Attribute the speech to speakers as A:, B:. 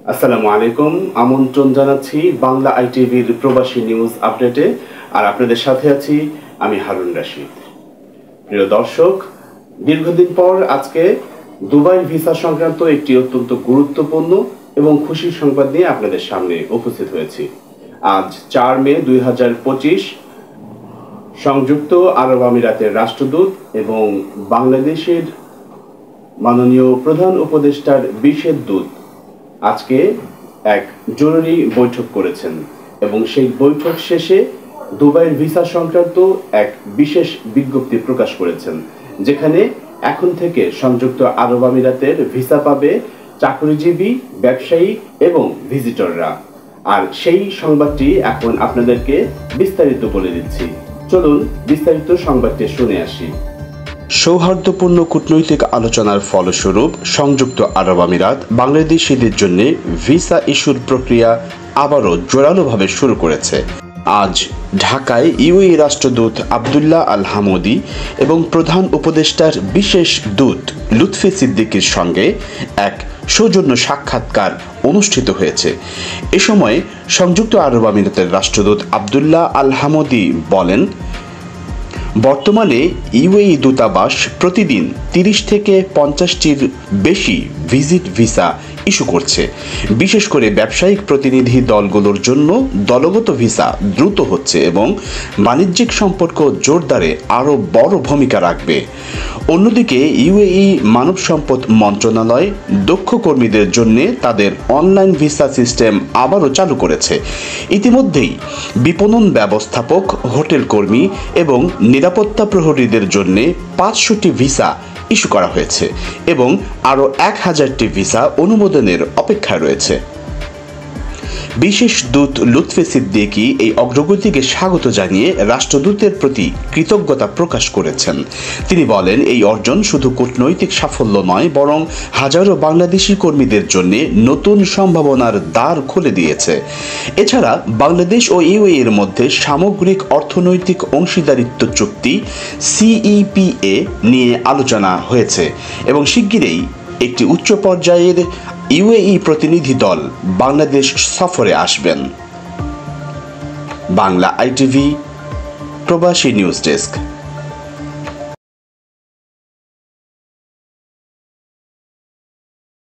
A: আসসালামু আলাইকুম। আমন্ত্রণ জানাচ্ছি বাংলা আইটিভির প্রবাসী নিউজ আপডেটে। আর আপনাদের সাথে আছি আমি হারুন রাশিদ। প্রিয় দর্শক, দীর্ঘদিন পর আজকে দুবাই ভিসা সংক্রান্ত একটি অত্যন্ত গুরুত্বপূর্ণ এবং খুশির সংবাদ নিয়ে আপনাদের সামনে উপস্থিত হয়েছি। আজ 4 মে 2025 সংযুক্ত আরব আমিরাতের রাষ্ট্রদূত এবং বাংলাদেশের মাননীয় প্রধান উপদেষ্টার বিশেষ দূত আজকে এক জরুরি বৈঠক করেছেন এবং সেই বৈঠক শেষে দুবাইয়ের ভিসা সংক্রান্ত এক বিশেষ বিজ্ঞপ্তি প্রকাশ করেছেন, যেখানে এখন থেকে সংযুক্ত আরব আমিরাতের ভিসা পাবে চাকরিজীবী, ব্যবসায়ী এবং ভিজিটররা। আর সেই সংবাদটি এখন আপনাদেরকে বিস্তারিত বলে দিচ্ছি। চলুন বিস্তারিত সংবাদটি শুনে আসি। সৌহার্দ্যপূর্ণ কূটনৈতিক আলোচনার ফলস্বরূপ সংযুক্ত আরব আমিরাত বাংলাদেশিদের জন্য ভিসা ইস্যুর প্রক্রিয়া আবারও জোরালোভাবে শুরু করেছে। আজ ঢাকায় ইউএই রাষ্ট্রদূত আবদুল্লাহ আল হামুদি এবং প্রধান উপদেষ্টার বিশেষ দূত লুৎফি সিদ্দিকীর সঙ্গে এক সৌজন্য সাক্ষাৎকার অনুষ্ঠিত হয়েছে। এ সময় সংযুক্ত আরব আমিরাতের রাষ্ট্রদূত আবদুল্লাহ আল হামুদি বলেন, বর্তমানে ইউএই দূতাবাস প্রতিদিন 30 থেকে 50টির বেশি ভিজিট ভিসা ইস্যু করছে। বিশেষ করে ব্যবসায়িক প্রতিনিধি দলগুলোর জন্য দলগত ভিসা দ্রুত হচ্ছে এবং বাণিজ্যিক সম্পর্ক জোরদারে আরও বড় ভূমিকা রাখবে। অন্যদিকে ইউএই মানব সম্পদ মন্ত্রণালয় দক্ষ কর্মীদের জন্য তাদের অনলাইন ভিসা সিস্টেম আবারও চালু করেছে। ইতিমধ্যেই বিপণন ব্যবস্থাপক, হোটেল কর্মী এবং নিরাপত্তা প্রহরীদের জন্য 500টি ভিসা ইস্যু করা হয়েছে এবং আরও 1000টি ভিসা অনুমোদনের অপেক্ষায় রয়েছে। বিশেষ দূত লুৎফি সিদ্দিকী এই অগ্রগতিকে স্বাগত জানিয়ে রাষ্ট্রদূতের প্রতি কৃতজ্ঞতা প্রকাশ করেছেন। তিনি বলেন, এই অর্জন শুধু কূটনৈতিক সাফল্য নয়, বরং হাজারো বাংলাদেশি কর্মীদের জন্য নতুন সম্ভাবনার দ্বার খুলে দিয়েছে। এছাড়া বাংলাদেশ ও ইউএই এর মধ্যে সামগ্রিক অর্থনৈতিক অংশীদারিত্ব চুক্তি CEPA নিয়ে আলোচনা হয়েছে এবং শিগগিরই একটি উচ্চ পর্যায়ের ইউএই প্রতিনিধি দল বাংলাদেশ সফরে আসবেন। বাংলা আইটিভি প্রবাসী নিউজ ডেস্ক।